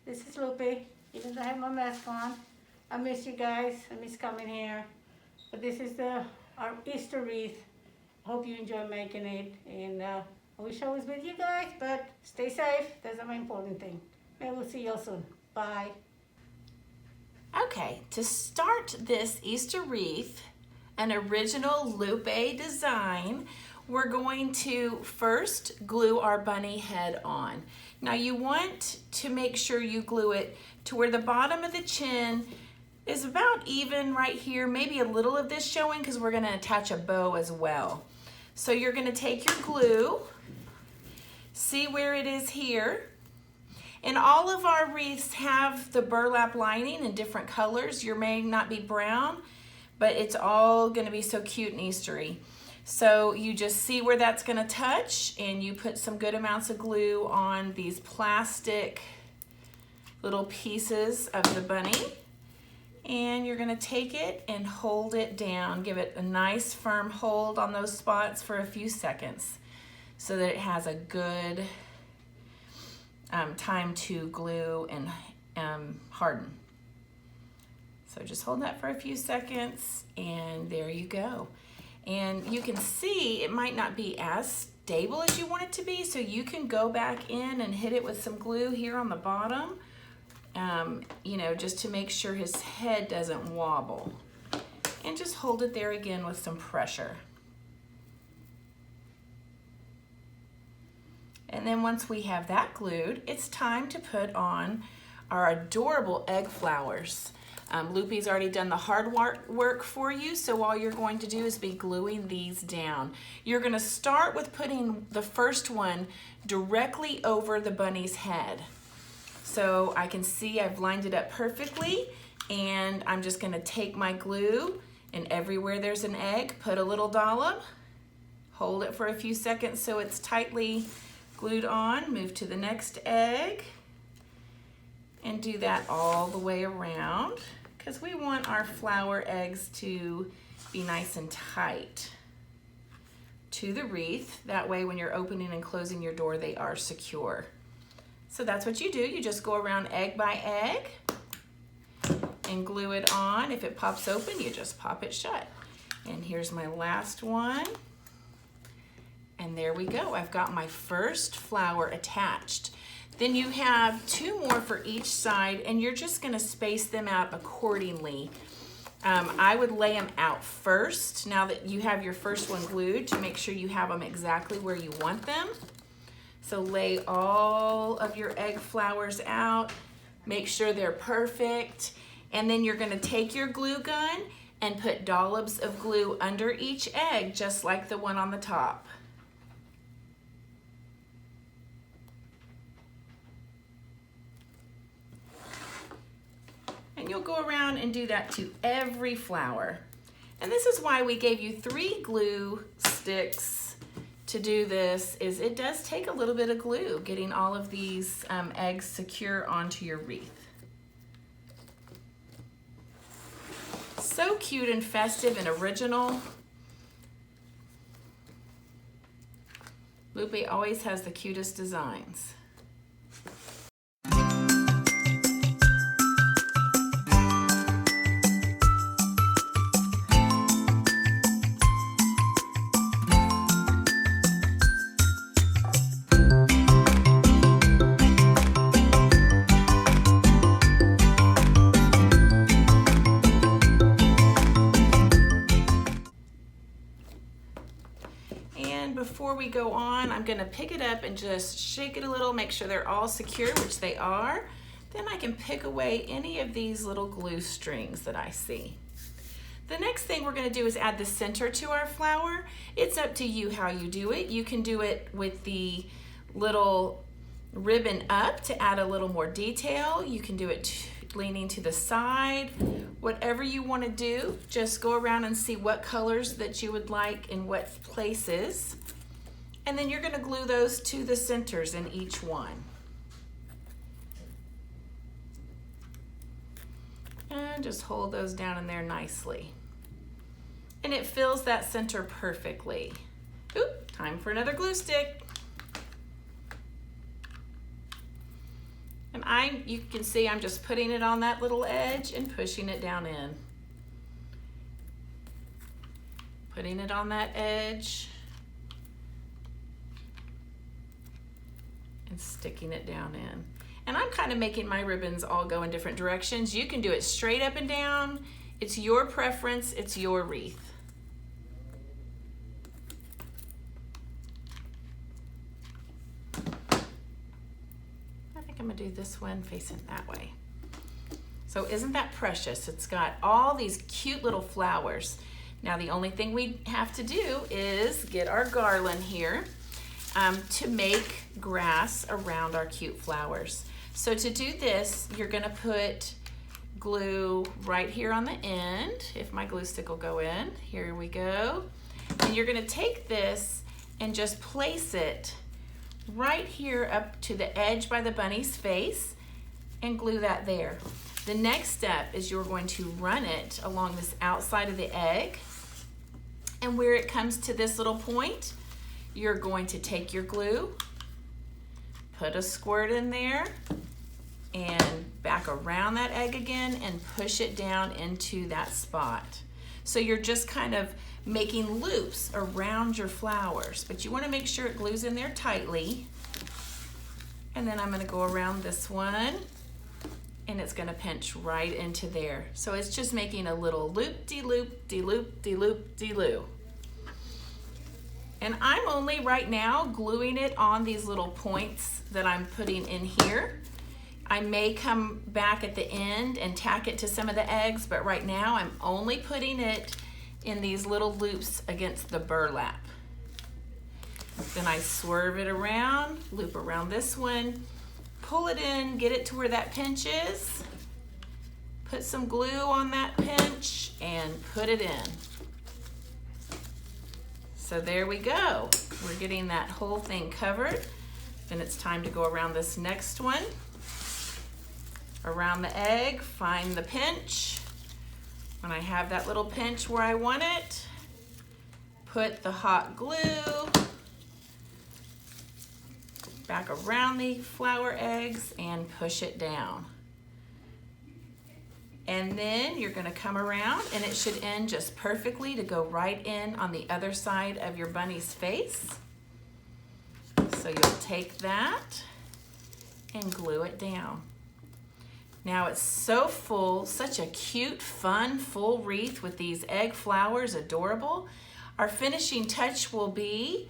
This is Lupe. Even though I have my mask on, I miss you guys. I miss coming here. But this is our Easter wreath. Hope you enjoy making it. And I wish I was with you guys, but stay safe. That's the most important thing. Maybe we'll see you all soon. Bye. Okay, to start this Easter wreath, an original Lupe design, we're going to first glue our bunny head on. Now you want to make sure you glue it to where the bottom of the chin is about even right here, maybe a little of this showing because we're gonna attach a bow as well. So you're gonna take your glue, see where it is here. And all of our wreaths have the burlap lining in different colors. Yours may not be brown, but it's all gonna be so cute and Eastery. So you just see where that's gonna touch and you put some good amounts of glue on these plastic little pieces of the bunny. And you're gonna take it and hold it down. Give it a nice firm hold on those spots for a few seconds so that it has a good time to glue and harden. So just hold that for a few seconds and there you go. And you can see it might not be as stable as you want it to be, so you can go back in and hit it with some glue here on the bottom, you know, just to make sure his head doesn't wobble. And just hold it there again with some pressure. And then once we have that glued, it's time to put on our adorable egg flowers. Lupe's already done the hard work for you, so all you're going to do is be gluing these down. You're gonna start with putting the first one directly over the bunny's head. So I can see I've lined it up perfectly, and I'm just gonna take my glue and everywhere there's an egg, put a little dollop, hold it for a few seconds so it's tightly glued on, move to the next egg, and do that all the way around because we want our flower eggs to be nice and tight to the wreath. That way when you're opening and closing your door, they are secure. So that's what you do. You just go around egg by egg and glue it on. If it pops open, you just pop it shut. And here's my last one. And there we go. I've got my first flower attached. Then you have two more for each side, and you're just gonna space them out accordingly. I would lay them out first, now that you have your first one glued, to make sure you have them exactly where you want them. So lay all of your egg flowers out, make sure they're perfect, and then you're gonna take your glue gun and put dollops of glue under each egg, just like the one on the top. And you'll go around and do that to every flower. And this is why we gave you 3 glue sticks to do this, is it does take a little bit of glue getting all of these eggs secure onto your wreath. So cute and festive and original. Lupe always has the cutest designs. Before we go on, I'm gonna pick it up and just shake it a little, make sure they're all secure, which they are. Then I can pick away any of these little glue strings that I see. The next thing we're gonna do is add the center to our flower. It's up to you how you do it. You can do it with the little ribbon up to add a little more detail. You can do it leaning to the side. Whatever you want to do, just go around and see what colors that you would like in what places. And then you're going to glue those to the centers in each one. And just hold those down in there nicely. And it fills that center perfectly. Oop, time for another glue stick. And you can see I'm just putting it on that little edge and pushing it down in. Putting it on that edge and sticking it down in. And I'm kind of making my ribbons all go in different directions. You can do it straight up and down. It's your preference, it's your wreath. I think I'm gonna do this one facing that way. So isn't that precious? It's got all these cute little flowers. Now the only thing we have to do is get our garland here to make grass around our cute flowers. So to do this, you're gonna put glue right here on the end. If my glue stick will go in, here we go. And you're gonna take this and just place it right here up to the edge by the bunny's face and glue that there. The next step is you're going to run it along this outside of the egg, and where it comes to this little point, you're going to take your glue, put a squirt in there, and back around that egg again and push it down into that spot. So you're just kind of making loops around your flowers, but you want to make sure it glues in there tightly. And then I'm going to go around this one, and it's going to pinch right into there. So it's just making a little loop-de-loop-de-loop-de-loop-de-loo. And I'm only right now gluing it on these little points that I'm putting in here. I may come back at the end and tack it to some of the eggs, but right now I'm only putting it in these little loops against the burlap. Then I swerve it around, loop around this one, pull it in, get it to where that pinch is, put some glue on that pinch, and put it in. So there we go. We're getting that whole thing covered. Then it's time to go around this next one. Around the egg, find the pinch. When I have that little pinch where I want it, put the hot glue back around the flower eggs and push it down. And then you're gonna come around, and it should end just perfectly to go right in on the other side of your bunny's face. So you'll take that and glue it down. Now it's so full, such a cute, fun, full wreath with these egg flowers, adorable. Our finishing touch will be,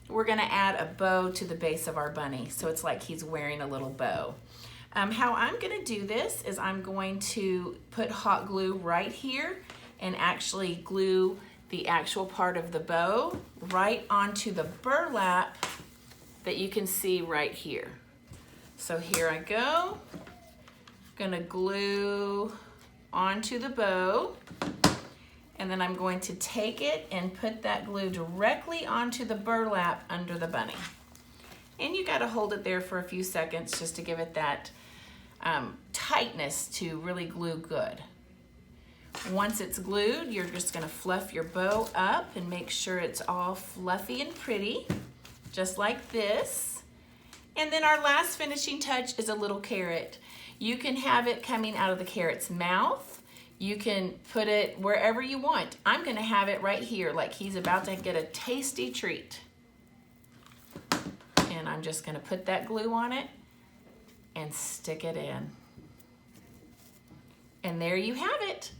we're gonna add a bow to the base of our bunny. So it's like he's wearing a little bow. How I'm gonna do this is I'm going to put hot glue right here and actually glue the actual part of the bow right onto the burlap that you can see right here. So here I go. Gonna glue onto the bow, and then I'm going to take it and put that glue directly onto the burlap under the bunny. And you gotta hold it there for a few seconds just to give it that tightness to really glue good. Once it's glued, you're just gonna fluff your bow up and make sure it's all fluffy and pretty, just like this. And then our last finishing touch is a little carrot. You can have it coming out of the carrot's mouth. You can put it wherever you want. I'm gonna have it right here, like he's about to get a tasty treat. And I'm just gonna put that glue on it and stick it in. And there you have it.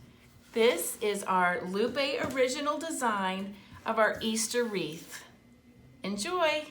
This is our Lupe original design of our Easter wreath. Enjoy.